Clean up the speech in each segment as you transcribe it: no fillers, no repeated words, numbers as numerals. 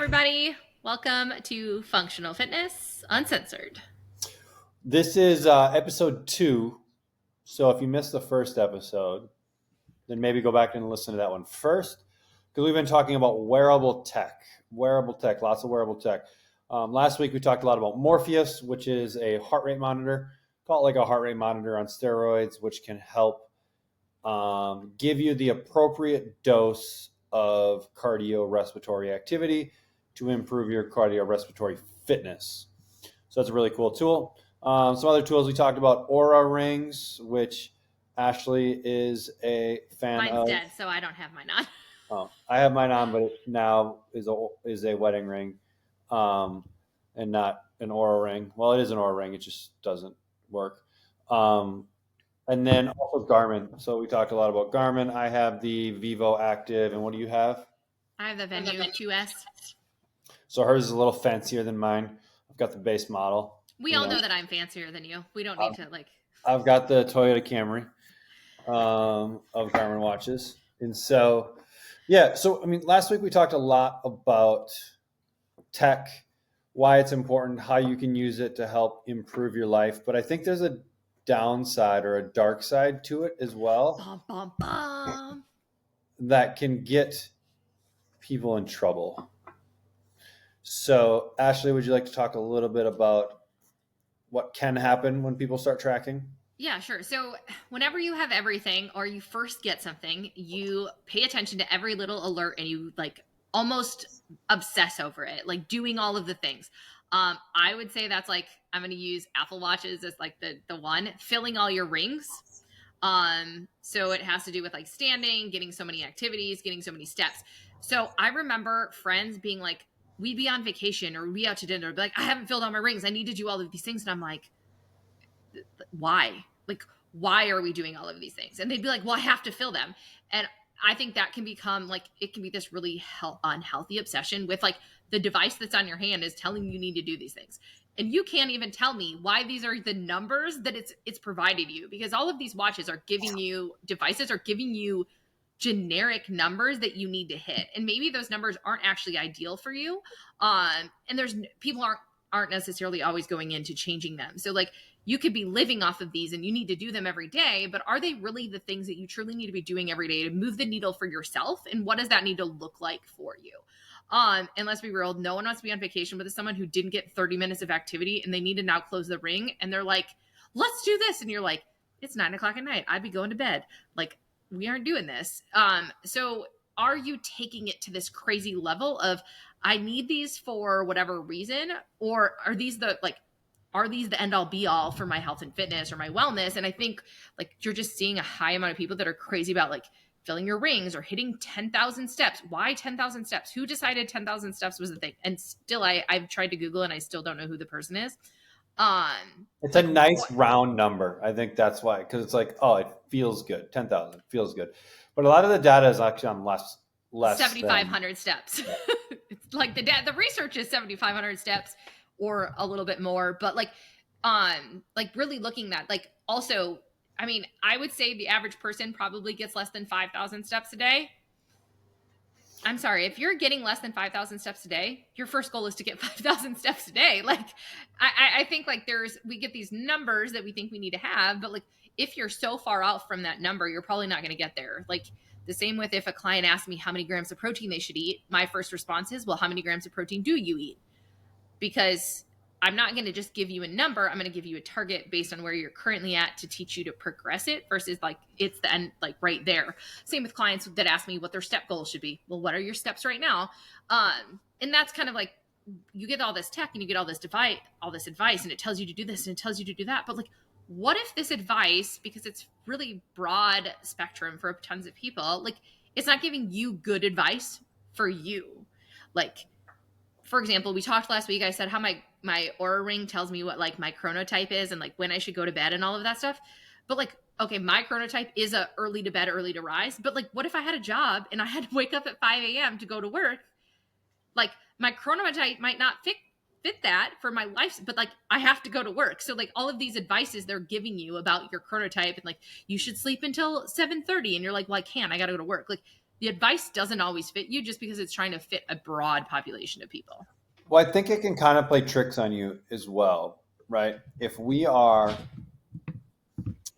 everybody. Welcome to Functional Fitness Uncensored. This is episode 2. So if you missed the first episode, then maybe go back and listen to that one first, because we've been talking about wearable tech, lots of wearable tech. Last week we talked a lot about Morpheus, which is a heart rate monitor. Call it like a heart rate monitor on steroids, which can help give you the appropriate dose of cardiorespiratory activity to improve your cardiorespiratory fitness. So that's a really cool tool. Some other tools we talked about: Aura rings, which Ashley is a fan of. Mine's dead, so I don't have mine on. Oh, I have mine on, but it now is a wedding ring, and not an Aura ring. Well, it is an Aura ring; it just doesn't work. And then also Garmin. So we talked a lot about Garmin. I have the Vivo Active, and what do you have? I have the Venue 2S. So hers is a little fancier than mine. I've got the base model. We all know that I'm fancier than you. We don't need to I've got the Toyota Camry of Garmin watches. And so, yeah. So, I mean, last week we talked a lot about tech, why it's important, how you can use it to help improve your life. But I think there's a downside or a dark side to it as well. Bum, bum, bum. That can get people in trouble. So, Ashley, would you like to talk a little bit about what can happen when people start tracking? Yeah, sure. So whenever you have everything or you first get something, you pay attention to every little alert and you almost obsess over it, like doing all of the things. I would say that's I'm going to use Apple Watches as the one, filling all your rings. So it has to do with standing, getting so many activities, getting so many steps. So I remember friends being like, we'd be on vacation or we'd be out to dinner, be like, I haven't filled all my rings. I need to do all of these things. And I'm like, why? Why are we doing all of these things? And they'd be like, well, I have to fill them. And I think that can become it can be this really unhealthy obsession with the device that's on your hand is telling you need to do these things. And you can't even tell me why these are the numbers that it's provided you, because all of these watches are giving you generic numbers that you need to hit. And maybe those numbers aren't actually ideal for you. And people aren't necessarily always going into changing them. So you could be living off of these and you need to do them every day, but are they really the things that you truly need to be doing every day to move the needle for yourself? And what does that need to look like for you? And let's be real, no one wants to be on vacation with someone who didn't get 30 minutes of activity and they need to now close the ring. And they're like, let's do this. And you're like, it's 9:00 at night. I'd be going to bed. We aren't doing this. So are you taking it to this crazy level of, I need these for whatever reason, or are these the end all be all for my health and fitness or my wellness? And I think you're just seeing a high amount of people that are crazy about filling your rings or hitting 10,000 steps. Why 10,000 steps? Who decided 10,000 steps was the thing? And still I've tried to Google and I still don't know who the person is. It's a nice round number. I think that's why, because it's it feels good. 10,000 feels good. But a lot of the data is actually on less 7,500 steps. It's the research is 7,500 steps or a little bit more, but really looking at also, I mean, I would say the average person probably gets less than 5,000 steps a day. I'm sorry, if you're getting less than 5,000 steps a day, your first goal is to get 5,000 steps a day. I think we get these numbers that we think we need to have, but if you're so far out from that number, you're probably not going to get there. The same with if a client asks me how many grams of protein they should eat, my first response is, well, how many grams of protein do you eat? Because I'm not going to just give you a number. I'm going to give you a target based on where you're currently at to teach you to progress it versus it's the end, right there. Same with clients that ask me what their step goals should be. Well, what are your steps right now? And that's kind of you get all this tech and you get all this advice and it tells you to do this and it tells you to do that. But what if this advice, because it's really broad spectrum for tons of people, it's not giving you good advice for you? For example, we talked last week, I said how my Aura ring tells me what my chronotype is and when I should go to bed and all of that stuff. But okay, my chronotype is a early to bed, early to rise. But what if I had a job and I had to wake up at 5 a.m. to go to work? My chronotype might not fit that for my life, but I have to go to work. So all of these advices they're giving you about your chronotype and you should sleep until 7:30 and you're like, well, I can't, I got to go to work. the advice doesn't always fit you just because it's trying to fit a broad population of people. Well, I think it can kind of play tricks on you as well, right? If we are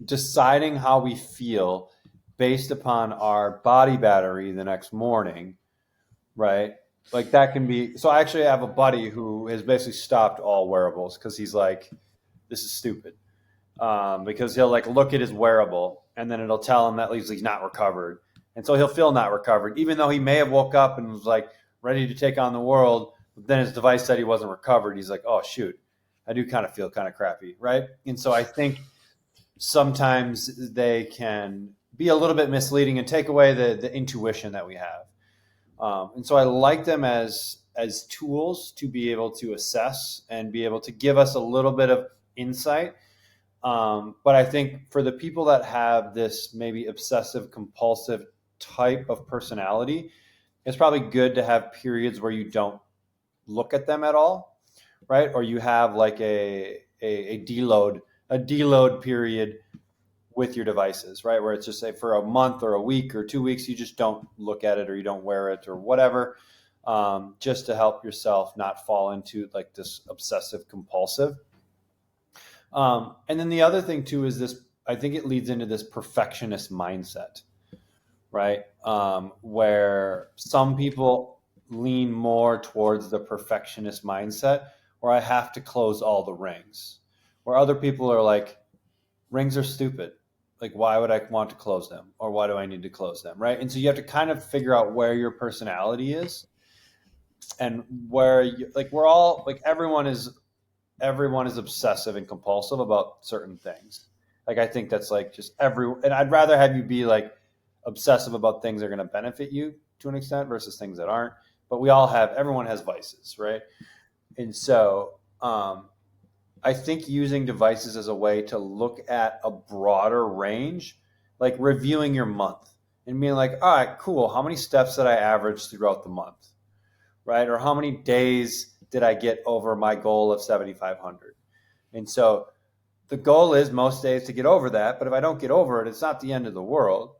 deciding how we feel based upon our body battery the next morning, right? Like that can be. So I actually have a buddy who has basically stopped all wearables because he's like, this is stupid. Because he'll like look at his wearable and then it'll tell him that he's not recovered. And so he'll feel not recovered, even though he may have woke up and was like ready to take on the world. But then his device said he wasn't recovered. He's like, oh, shoot, I do kind of feel kind of crappy, right? And so I think sometimes they can be a little bit misleading and take away the intuition that we have. And so I like them as tools to be able to assess and be able to give us a little bit of insight. But I think for the people that have this maybe obsessive compulsive type of personality, it's probably good to have periods where you don't look at them at all, right? Or you have like a deload period with your devices, right? Where it's just say for a month or a week or 2 weeks, you just don't look at it or you don't wear it or whatever, just to help yourself not fall into like this obsessive compulsive. And then the other thing too is this, I think it leads into this perfectionist mindset, right? Where some people lean more towards the perfectionist mindset where I have to close all the rings, where other people are like, rings are stupid. Like, why would I want to close them? Or why do I need to close them, right? And so you have to kind of figure out where your personality is and where you, like we're all like everyone is obsessive and compulsive about certain things. Like I think that's like just and I'd rather have you be like obsessive about things that are going to benefit you to an extent versus things that aren't. But everyone has vices, right? And so I think using devices as a way to look at a broader range, like reviewing your month and being like, all right, cool. How many steps did I average throughout the month? Right? Or how many days did I get over my goal of 7,500? And so the goal is most days to get over that. But if I don't get over it, it's not the end of the world.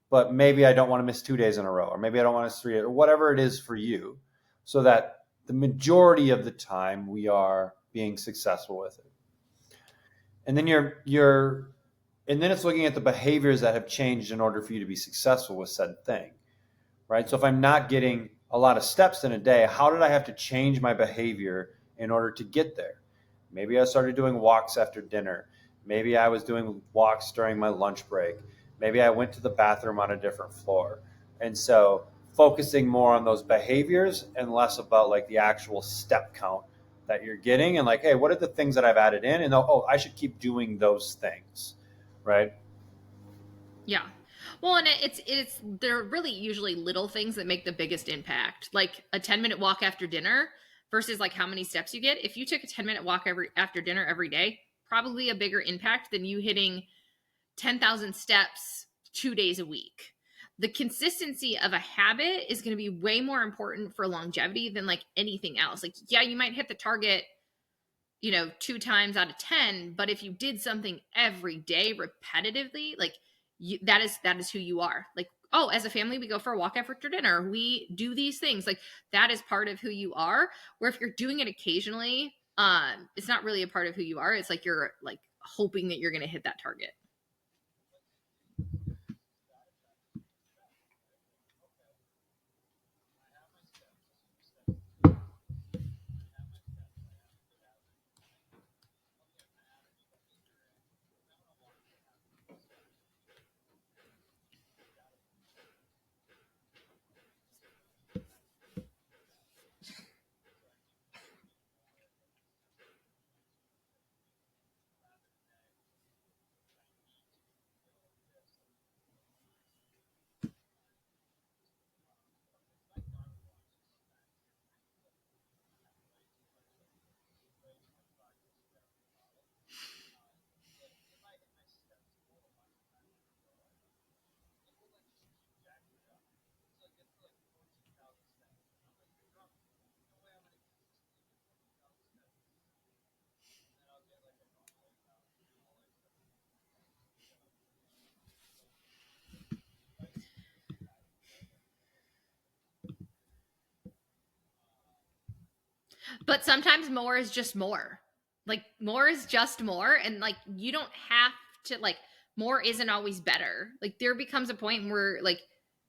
But maybe I don't want to miss 2 days in a row, or maybe I don't want to miss 3, or whatever it is for you, so that the majority of the time we are being successful with it. And then and then it's looking at the behaviors that have changed in order for you to be successful with said thing, right? So if I'm not getting a lot of steps in a day, how did I have to change my behavior in order to get there? Maybe I started doing walks after dinner. Maybe I was doing walks during my lunch break. Maybe I went to the bathroom on a different floor. And so focusing more on those behaviors and less about like the actual step count that you're getting and like, hey, what are the things that I've added in? And I should keep doing those things, right? Yeah. Well, and it's they're really usually little things that make the biggest impact. Like a 10-minute walk after dinner versus like how many steps you get. If you took a 10-minute walk after dinner every day, probably a bigger impact than you hitting 10,000 steps 2 days a week. The consistency of a habit is going to be way more important for longevity than like anything else. Like, yeah, you might hit the target, 2 times out of 10, but if you did something every day repetitively, like that is who you are. Like, oh, as a family, we go for a walk after dinner. We do these things. Like that is part of who you are. Where if you're doing it occasionally, it's not really a part of who you are. It's like you're like hoping that you're going to hit that target. But sometimes more is just more. Like more is just more. And like you don't have to like more isn't always better. Like there becomes a point where like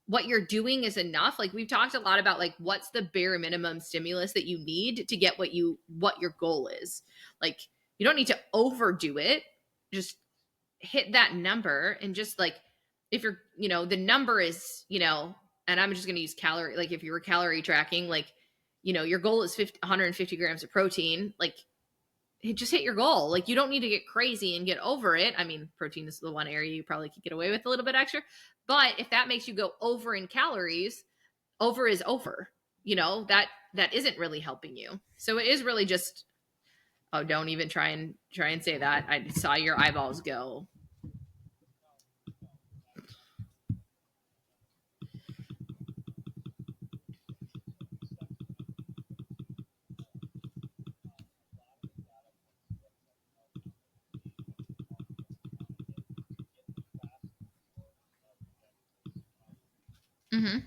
what you're doing is enough. Like we've talked a lot about like what's the bare minimum stimulus that you need to get what your goal is. Like you don't need to overdo it. Just hit that number and just like if you're, the number is, and I'm just going to use calorie, like if you were calorie tracking, like, your goal is 150 grams of protein, like just hit your goal. Like you don't need to get crazy and get over it. I mean, protein is the one area you probably could get away with a little bit extra, but if that makes you go over in calories, over is over, that isn't really helping you. So it is really just, oh, don't even try and say that. I saw your eyeballs go. Mm-hmm.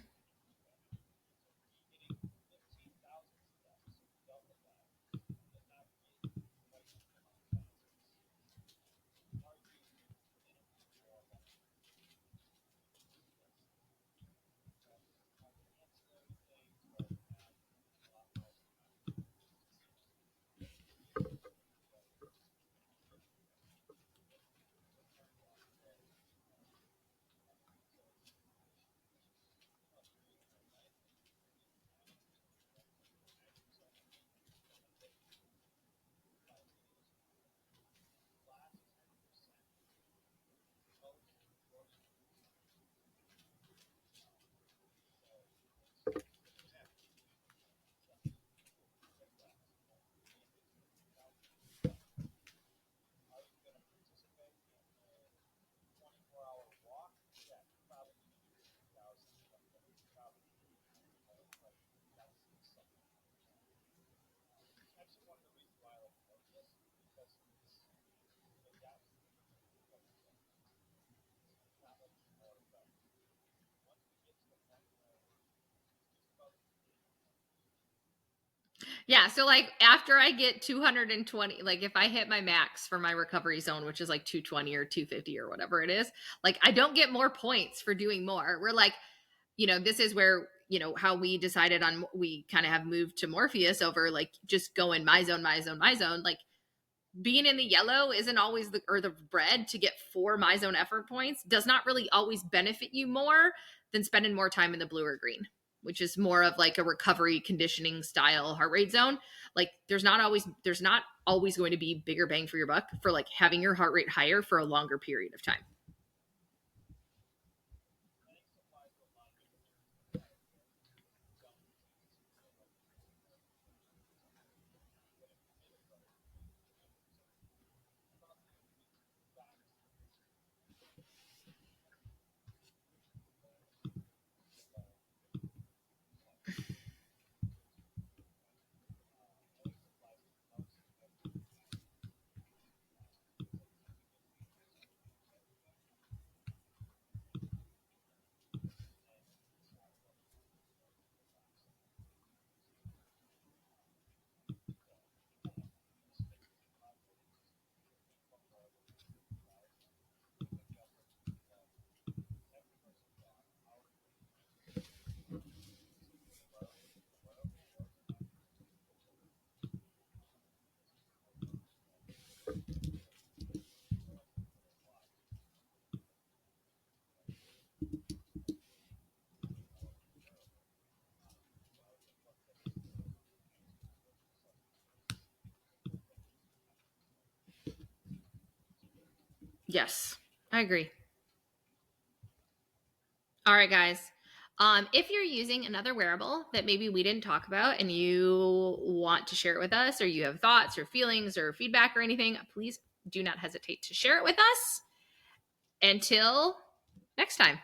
Yeah, so like after I get 220, like if I hit my max for my recovery zone, which is like 220 or 250 or whatever it is, like I don't get more points for doing more. We're like, this is where, how we decided on, we kind of have moved to Morpheus over like just going my zone, my zone, my zone. Like being in the yellow isn't always the red to get 4 my zone effort points does not really always benefit you more than spending more time in the blue or green, which is more of like a recovery conditioning style heart rate zone. Like there's not always going to be bigger bang for your buck for like having your heart rate higher for a longer period of time. Yes, I agree. All right, guys. If you're using another wearable that maybe we didn't talk about and you want to share it with us, or you have thoughts or feelings or feedback or anything, please do not hesitate to share it with us. Until next time.